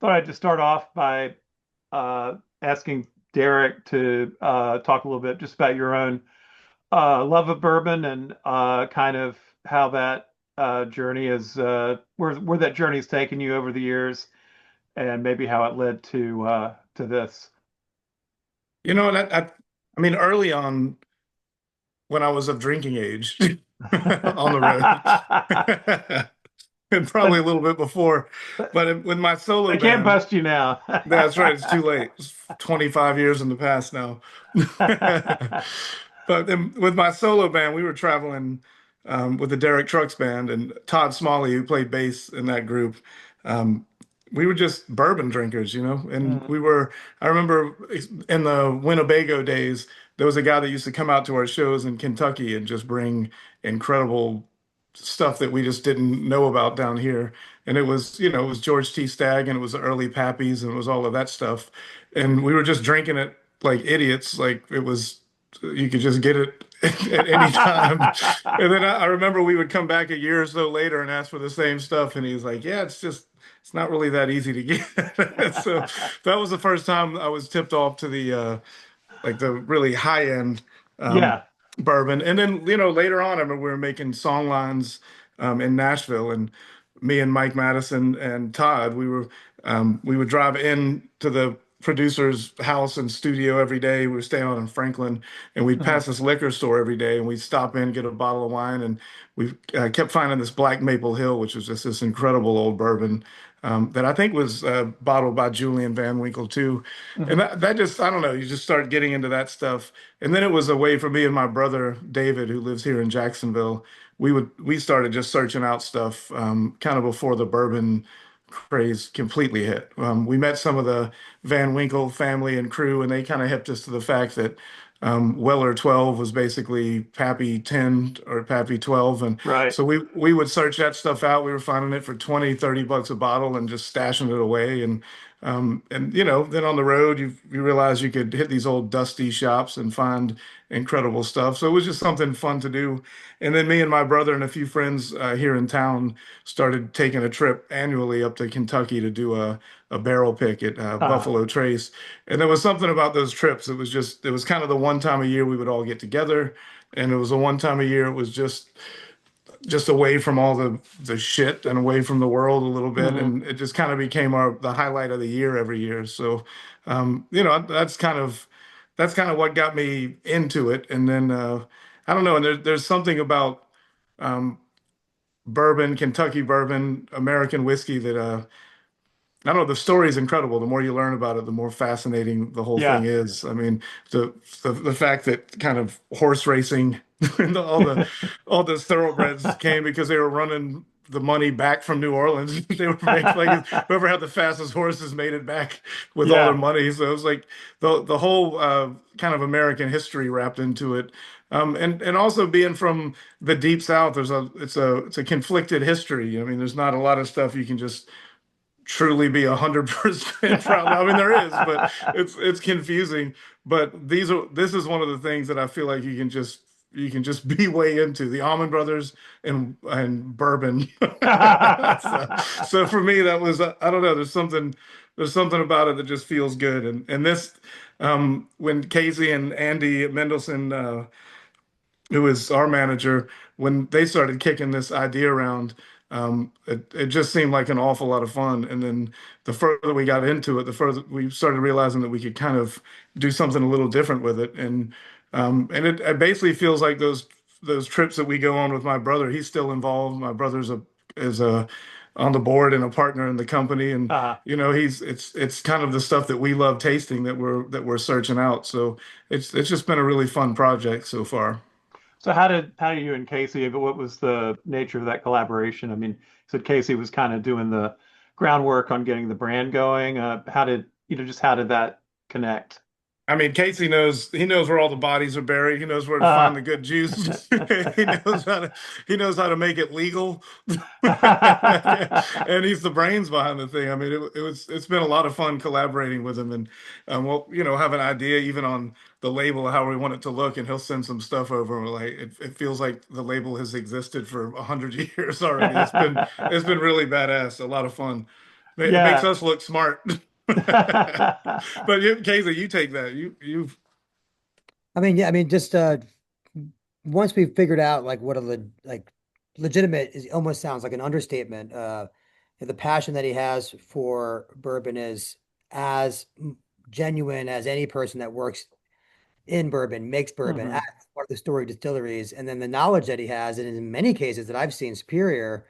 thought I'd just start off by asking Derek to talk a little bit just about your own love of bourbon and kind of how that journey is, where that journey's taken you over the years, and maybe how it led to this. I mean, early on when I was of drinking age on the road, and probably a But, little bit before, but but with my solo I can't band, bust you now. that's right, it's too late. It's 25 years in the past now. But then with my solo band, we were traveling with the Derek Trucks band and Todd Smalley, who played bass in that group. Um, we were just bourbon drinkers, and Mm, I remember in the Winnebago days, there was a guy that used to come out to our shows in Kentucky and just bring incredible stuff that we just didn't know about down here. And it was George T. Stagg and it was the early Pappies and it was all of that stuff. And we were just drinking it like idiots. Like it was, you could just get it at any time. And then I remember we would come back a year or so later and ask for the same stuff. And he was like, yeah, it's not really that easy to get. So that was the first time I was tipped off to like the really high end um, yeah. bourbon. And then, later on, I remember we were making song lines in Nashville, and me and Mike Madison and Todd, we would drive in to the producer's house and studio every day. We were staying out in Franklin, and we'd Mhm. pass this liquor store every day, and we'd stop in, get a bottle of wine, and we kept finding this Black Maple Hill, which was just this incredible old bourbon. That I think was bottled by Julian Van Winkle too. And Mhm. that just, I don't know, you just start getting into that stuff. And then it was a way for me and my brother David, who lives here in Jacksonville. We started just searching out stuff kind of before the bourbon craze completely hit. We met some of the Van Winkle family and crew, and they kind of hipped us to the fact that Weller 12 was basically Pappy 10 or Pappy 12. And Right. so we would search that stuff out. We were finding it for 20, 30 bucks a bottle and just stashing it away. And then on the road, you realize you could hit these old dusty shops and find incredible stuff. So it was just something fun to do. And then me and my brother and a few friends here in town started taking a trip annually up to Kentucky to do a barrel pick at Uh, Buffalo Trace. And there was something about those trips. It was kind of the one time a year we would all get together. And it was the one time a year it was just away from all the shit and away from the world a little bit, mhm. and it just kind of became the highlight of the year every year. So, that's kind of what got me into it. And then I don't know, and there's something about um, bourbon, Kentucky bourbon, American whiskey that I don't know, the story is incredible. The more you learn about it, the more fascinating the whole thing Yeah. is. I mean, the fact that kind of horse racing and all the thoroughbreds came because they were running the money back from New Orleans. They were making like whoever had the fastest horses made it back with all their Yeah. money. So it was like the whole kind of American history wrapped into it. And also being from the deep South, it's a conflicted history. I mean, there's not a lot of stuff you can just truly be 100% proud of. I mean, there is, but it's confusing. But this is one of the things that I feel like you can just be way into the Almond Brothers and bourbon. So for me, that was I don't know. There's something about it that just feels good. And this when Casey and Andy Mendelson, who is our manager, when they started kicking this idea around, it just seemed like an awful lot of fun. And then the further we got into it, the further we started realizing that we could kind of do something a little different with it. And it basically feels like those trips that we go on with my brother. He's still involved. My brother's a is a on the board and a partner in the company, and uh, it's kind of the stuff that we love tasting that we're searching out. So it's just been a really fun project so far. so how did you and Casey, what was the nature of that collaboration? I mean, you said Casey was kind of doing the groundwork on getting the brand going. How did, just how did that connect? I mean, Casey knows where all the bodies are buried. He knows where to Uh, find the good juice. He knows how to make it legal. And he's the brains behind the thing. I mean, it's been a lot of fun collaborating with him, and we'll have an idea even on the label how we want it to look, and he'll send some stuff over. And we're like it feels like the label has existed for 100 years already. It's been really badass, a lot of fun. It makes Yeah. us look smart. But Casey, you take that. You've I mean, yeah, I mean, just once we've figured out like what a like legitimate is almost sounds like an understatement. The passion that he has for bourbon is as genuine as any person that works in bourbon, makes bourbon at Hmm. one of the story distilleries, and then the knowledge that he has, and in many cases that I've seen superior.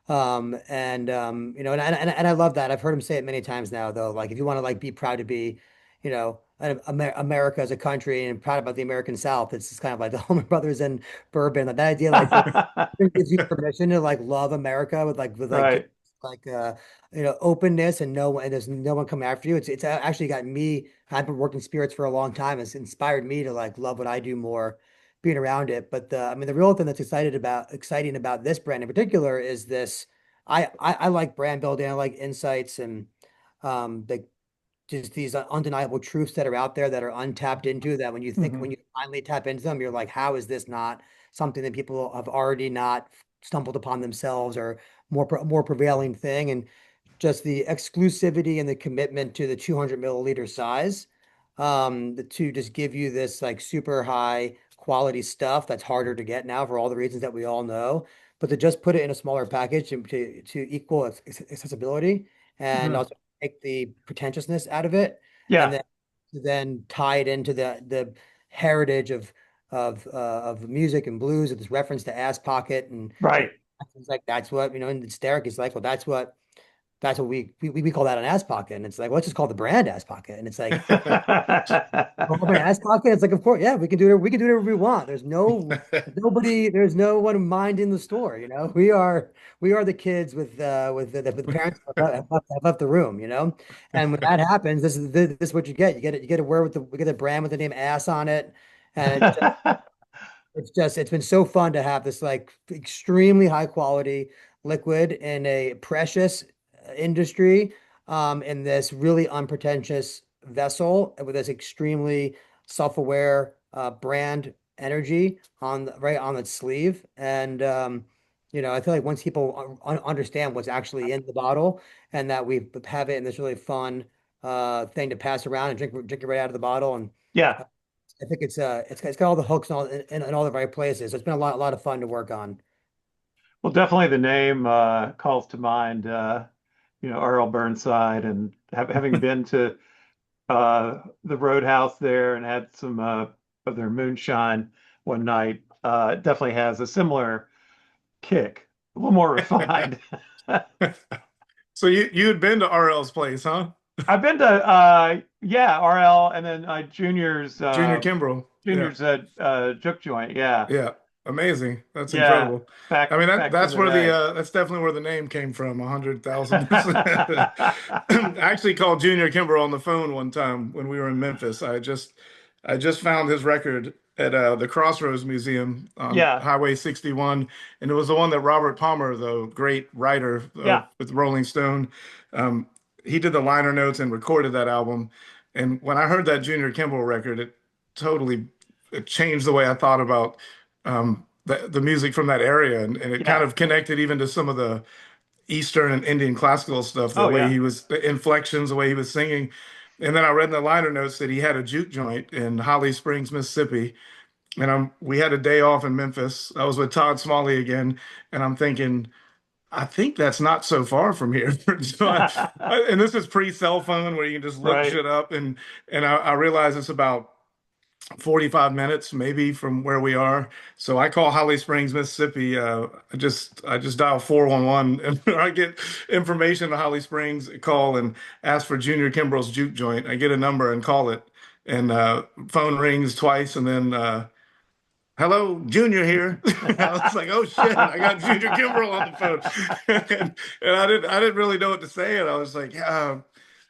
You know, and I love that. I've heard him say it many times now, though. Like, if you want to like be proud to be, you know, America as a country and proud about the American South, it's just kind of like the Allman Brothers and bourbon. Like that idea, like it gives you permission to like love America with Right. like you know, openness and no one and there's no one coming after you. It's actually got me. I've been working spirits for a long time. It's inspired me to like love what I do more, being around it. But I mean, the real thing that's exciting about this brand in particular is this. I like brand building. I like insights and the just these undeniable truths that are out there that are untapped into that when Hmm. you finally tap into them, you're like, how is this not something that people have already not stumbled upon themselves or more prevailing thing? And just the exclusivity and the commitment to the 200 milliliter size, to just give you this like super high quality stuff that's harder to get now for all the reasons that we all know, but to just put it in a smaller package and to equal accessibility and Hmm. also take the pretentiousness out of it, and Yeah. then tie it into the heritage of music and blues with this reference to ass pocket and Right. it's like that's what you know, and it's Derek is like, well, that's what we call that an ass pocket. And it's like, well, let's just call the brand ass pocket. And it's like, call my ass pocket. It's like, of course, yeah, we can do whatever we want. There's no one minding the store, you know. We are the kids with the parents have left the room, you know. And when that happens, this is what you get. You get a word with the we get a brand with the name ass on it. And it's been so fun to have this like extremely high quality liquid in a precious industry, in this really unpretentious vessel with this extremely self-aware brand energy right on its sleeve. And you know, I feel like once people understand what's actually in the bottle and that we have it in this really fun thing to pass around and drink it right out of the bottle and Yeah. I think it's got all the hooks and in all the right places. So it's been a lot of fun to work on. Well, definitely the name calls to mind, Earl Burnside, and having been to the Roadhouse there and had some of their moonshine one night, it definitely has a similar kick, a little more refined. So you had been to RL's place, huh? I've been to yeah, RL, and then Junior Kimbrell. Yeah. Junior's Juke Joint. Yeah. Yeah. Amazing. That's Yeah. incredible. I mean Back in that's the where the day. that's definitely where the name came from, 100,000%. I actually called Junior Kimbrell on the phone one time when we were in Memphis. I just found his record at the Crossroads Museum on Yeah. Highway 61, and it was the one that Robert Palmer, the great writer Yeah. with Rolling Stone, um, he did the liner notes and recorded that album. And when I heard that Junior Kimball record, totally it changed the way I thought about the music from that area, and it kind Yeah. of connected even to some of the Eastern and Indian classical stuff, the Oh way yeah. he was, the inflections, the way he was singing. And then I read in the liner notes that he had a juke joint in Holly Springs, Mississippi. And we had a day off in Memphis. I was with Todd Smalley again, and I'm thinking, I think that's not so far from here. So and this is pre-cell phone where you can just look Right. shit up, and I realize it's about 45 minutes maybe from where we are. So I call Holly Springs, Mississippi. I just dial 411 and I get information to Holly Springs, call and ask for Junior Kimbrell's juke joint. I get a number and call it, and phone rings twice, and then hello, Junior here. I was like, oh shit, I got Junior Kimbrell on the phone. And I didn't really know what to say. And I was like, yeah,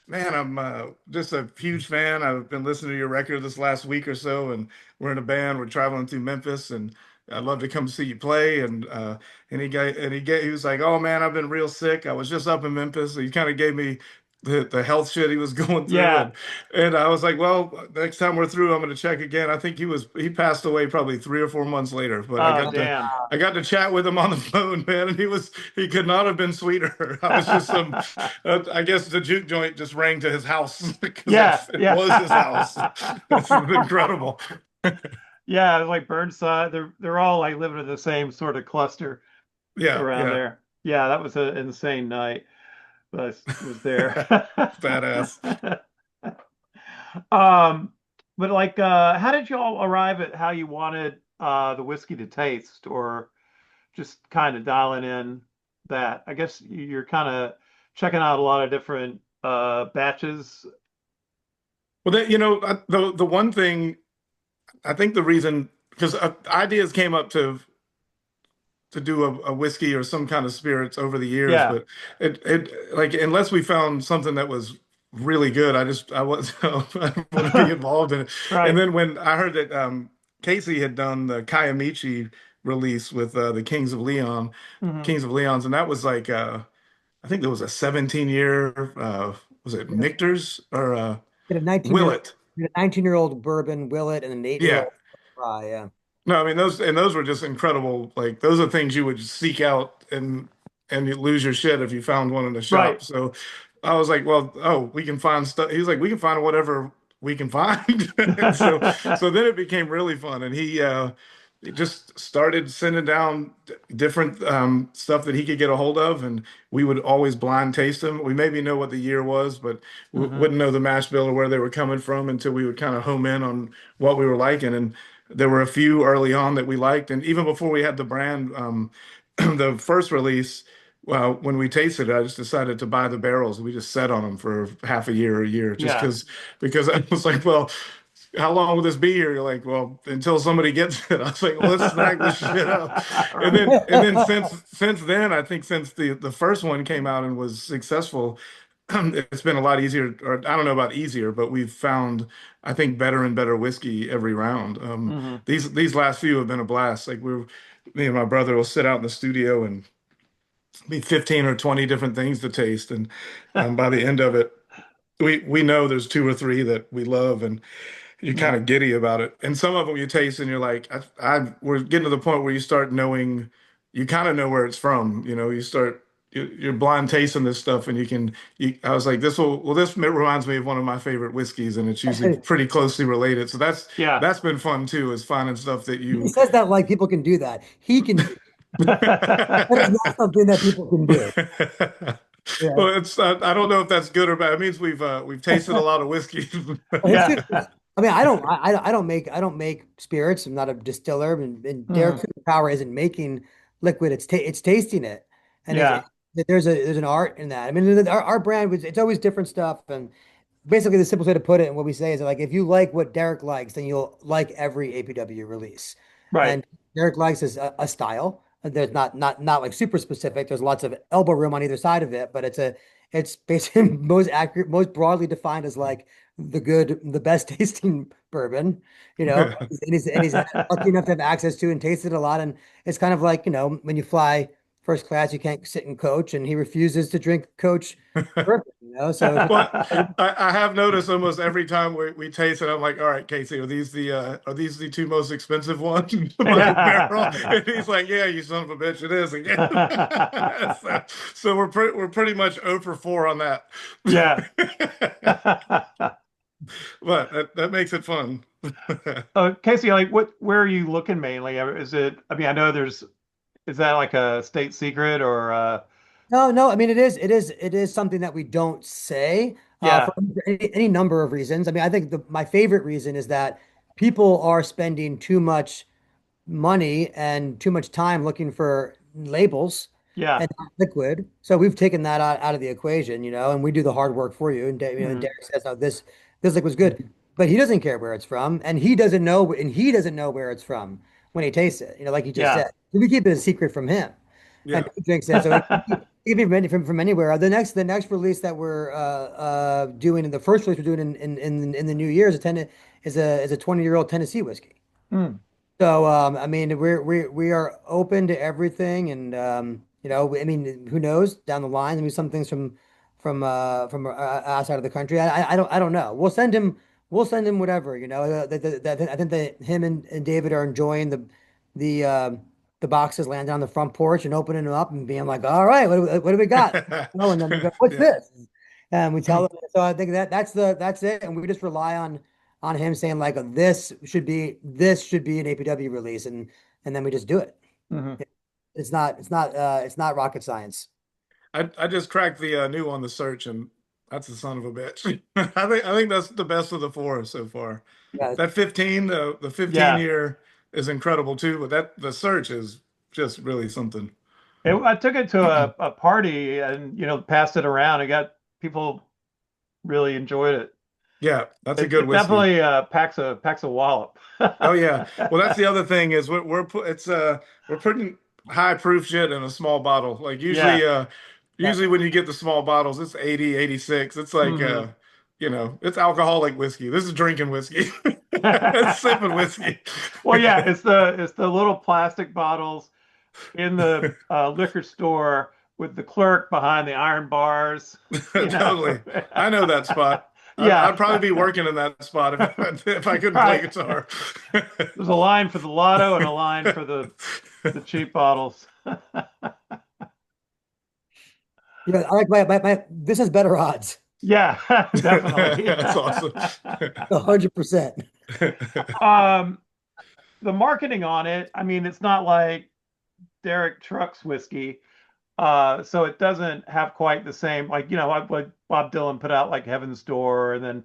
man, I'm just a huge fan. I've been listening to your record this last week or so, and we're in a band. We're traveling through Memphis, and I'd love to come see you play. And he was like, "Oh man, I've been real sick. I was just up in Memphis." So he kind of gave me the health shit he was going through, Yeah. and I was like, well, next time we're through, I'm going to check again. I think he passed away probably 3 or 4 months later, but Oh, damn. I got to chat with him on the phone, man, and he could not have been sweeter. I was just some I guess the juke joint just rang to his house because Yeah, it was his house. yeah. It's incredible. Yeah, like Burnside, they're all like living in the same sort of cluster Yeah, around yeah. there. Yeah, that was an insane night. Was there. Badass. Um, but like, how did you all arrive at how you wanted the whiskey to taste, or just kind of dialing in that? I guess you're kind of checking out a lot of different batches. Well, the one thing I think the reason because ideas came up to do a whiskey or some kind of spirits over the years, Yeah. but it like unless we found something that was really good, I was I didn't want to be involved in it. And Right. then when I heard that Casey had done the Kiamichi release with the Hmm. Kings of Leon's, and that was like I think there was a 17-year was it Michter's or Get a 19-year, Willet? get a 19-year-old bourbon Willet and an 8-year Yeah. old rye. Yeah. No, I mean those were just incredible. Like those are things you would seek out and you lose your shit if you found one in the Right. shop. So I was like, well, oh, we can find stuff. He was like, we can find whatever we can find. And so then it became really fun. And he just started sending down different stuff that he could get a hold of, and we would always blind taste them. We maybe know what the year was, but w Hmm. wouldn't know the mash bill or where they were coming from until we would kind of home in on what we were liking. And there were a few early on that we liked, and even before we had the brand, the first release, well, when we tasted it, I just decided to buy the barrels. We just sat on them for half a year or a year, just Yeah. because I was like, well, how long will this be here? You're like, well, until somebody gets it. I was like, well, let's snag this shit up. And then since then, I think since the first one came out and was successful, it's been a lot easier, or I don't know about easier, but we've found, I think, better and better whiskey every round. Hmm. These last few have been a blast. Me and my brother will sit out in the studio and be 15 or 20 different things to taste, and by the end of it, we know there's two or three that we love, and you're kind Yeah. of giddy about it. And some of them you taste and you're like, we're getting to the point where you start knowing, you kind of know where it's from. You know, you're blind tasting this stuff and I was like, this reminds me of one of my favorite whiskeys, and it's usually pretty closely related. So Yeah. that's been fun too, is finding stuff that He you, says that like people can do that. He can do. That is not something that people can do. Yeah. well, I don't know if that's good or bad. It means we've tasted a lot of whiskey. Well, his Yeah. shit is- I mean, I don't make spirits. I'm not a distiller, and Derek Hmm. Power isn't making liquid. It's tasting it, and Yeah. there's an art in that. I mean, our brand was it's always different stuff, and basically the simplest way to put it and what we say is like if you like what Derek likes, then you'll like every APW release. Right. And Derek likes is a style. There's not like super specific. There's lots of elbow room on either side of it, but it's basically most accurate, most broadly defined as like the best tasting bourbon, you know. And he's lucky enough to have access to and tasted a lot. And it's kind of like, when you fly first class, you can't sit in coach, and he refuses to drink coach bourbon. So if Well, I have noticed almost every time we taste it, I'm like, all right, Casey, are these the two most expensive ones by a barrel? And he's like, yeah, you son of a bitch, it is again. So we're pretty much 0 for 4 on that. Yeah. But that makes it fun. Casey, like where are you looking mainly? Is it, I mean, I know is that like a state secret or No, I mean it is something that we don't say yeah, for any number of reasons. I mean, I think my favorite reason is that people are spending too much money and too much time looking for labels yeah. and not liquid. So we've taken that out of the equation, and we do the hard work for you. And Hmm. Derek says, "No, this liquid's good," but he doesn't care where it's from, and he doesn't know where it's from when he tastes it. Like he just Yeah. said, we keep it a secret from him, and Yeah. he drinks it. So it can be from anywhere. The next release that we're doing, and the first release we're doing in the new year is a 20-year-old Tennessee whiskey. Hmm. So, I mean, we are open to everything, and I mean, who knows down the line? I mean, some things from outside of the country. I don't know. We'll send him whatever, you know. I think that him and David are enjoying the uh, the boxes landing on the front porch and opening them up and being like, all right, what do we got? You know, and then we go, what's Yeah. this? And we tell them. So I think that's it, and we just rely on him saying like this should be an APW release, and then we just do it. Mhm. It's not rocket science. I just cracked the new on the search, and that's a son of a bitch. I think that's the best of the four so far. Yeah, That 15, the 15 Yeah. year is incredible too, but that the search is just really something. I took it to a party and, passed it around and got people really enjoyed it. Yeah, that's a It, good it whiskey. definitely packs a wallop. Oh yeah. Well, that's the other thing is we're putting high proof shit in a small bottle. Like Yeah. yeah. usually when you get the small bottles, it's 80, 86. It's like Hmm. it's alcoholic whiskey. This is drinking whiskey. It's sipping whiskey. Well, yeah, it's the little plastic bottles in the liquor store with the clerk behind the iron bars, you know. Totally. I know that spot. Yeah. I'd probably be working in that spot if I couldn't play Right. guitar. There's a line for the lotto and a line for the cheap bottles. Yeah, I like my this has better odds. Yeah, definitely. That's awesome. 100%. um, the marketing on it, I mean, it's not like Derek Trucks whiskey. So it doesn't have quite the same, like, like Bob Dylan put out like Heaven's Door, and then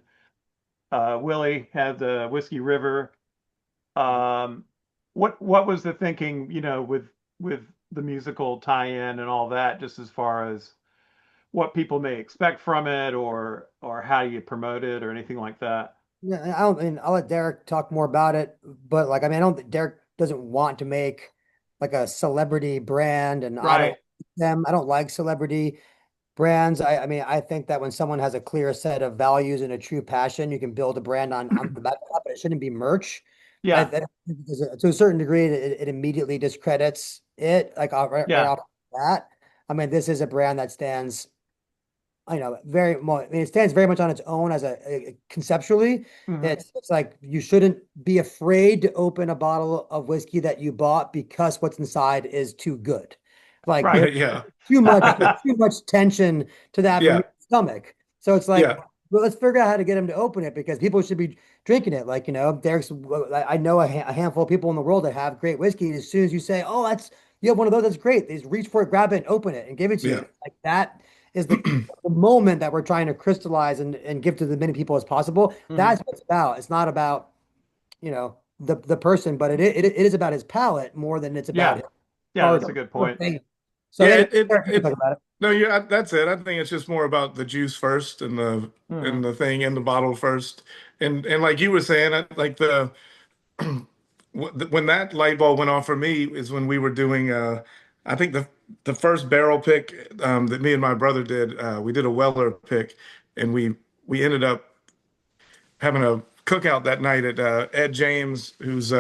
Willie had the Whiskey River. Um, what was the thinking, with the musical tie-in and all that, just as far as what people may expect from it, or how you promote it or anything like that? Yeah, and I mean, I'll let Derek talk more about it, but like, I mean, I don't think Derek doesn't want to make like a celebrity brand, and I don't Right. like them. I don't like celebrity brands. I mean, I think that when someone has a clear set of values and a true passion, you can build a brand on the back of that, but it shouldn't be merch. Yeah. To a certain degree, it immediately discredits it, like right Yeah. off the bat. I mean, this is a brand that stands, I know, very much. I mean, it stands very much on its own as conceptually. Hmm. It's like you shouldn't be afraid to open a bottle of whiskey that you bought because what's inside is too good. Like there's Right. Yeah. too much tension to that for me Yeah. to stomach. So it's like, Yeah. well, let's figure out how to get him to open it because people should be drinking it. Like, Derek's, I know a handful of people in the world that have great whiskey. And as soon as you say, oh, you have one of those, that's great. They just reach for it, grab it, and open it and give it to you. Yeah. Like that is the moment that we're trying to crystallize and give to as many people as possible. Hmm. That's what it's about. It's not about, the person, but it is about his palate more than it's about Yeah. his Yeah, that's a stardom good or point. fame. So Yeah, anyway, it Derek, you can it talk about it. no, yeah, that's it. I think it's just more about the juice first and Hmm. the thing in the bottle first. And like you were saying, like the when that light bulb went off for me is when we were doing I think the first barrel pick that me and my brother did, we did a Weller pick and we ended up having a cookout that night at Ed James, who's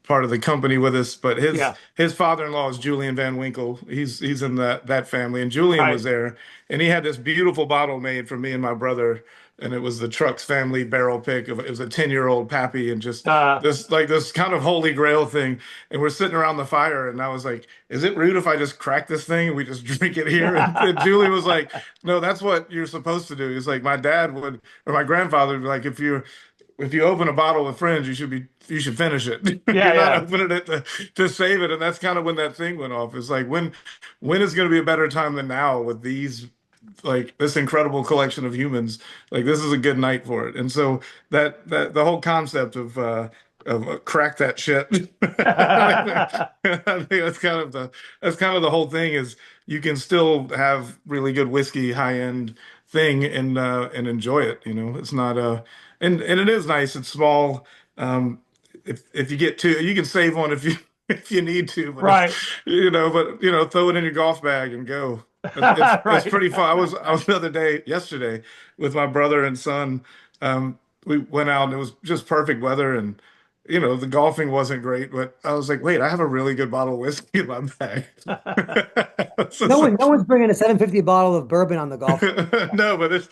part of the company with us, but Yeah. his father-in-law is Julian Van Winkle. He's in that family, and Julian was Right. there, and he had this beautiful bottle made for me and my brother, and it was the Trucks family barrel pick. It was a 10-year-old Pappy, and just Uh, this kind of holy grail thing. And we're sitting around the fire, and I was like, "Is it rude if I just crack this thing and we just drink it here?" And Julian was like, "No, that's what you're supposed to do." He's like, "My dad would, or my grandfather would be like, if you open a bottle with friends, you should finish it. yeah, You're not yeah. opening it to save it." And that's kind of when that thing went off. It's like when is going to be a better time than now with these like this incredible collection of humans? Like this is a good night for it. And so that the whole concept of crack that shit. I think that's kind of the whole thing is you can still have really good whiskey, high end thing and enjoy it. It's not and it is nice. It's small. Um, if you get two, you can save one if you if you need to, but Right. throw it in your golf bag and go. It's Right. pretty fun. I was the other day yesterday with my brother and son. We went out and it was just perfect weather and the golfing wasn't great, but I was like, wait, I have a really good bottle of whiskey in my bag. So No it's one, like, no one's bringing a 750 bottle of bourbon on the golf. no, but this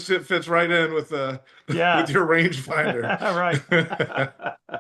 shit fits right in with Yeah, with your rangefinder. right.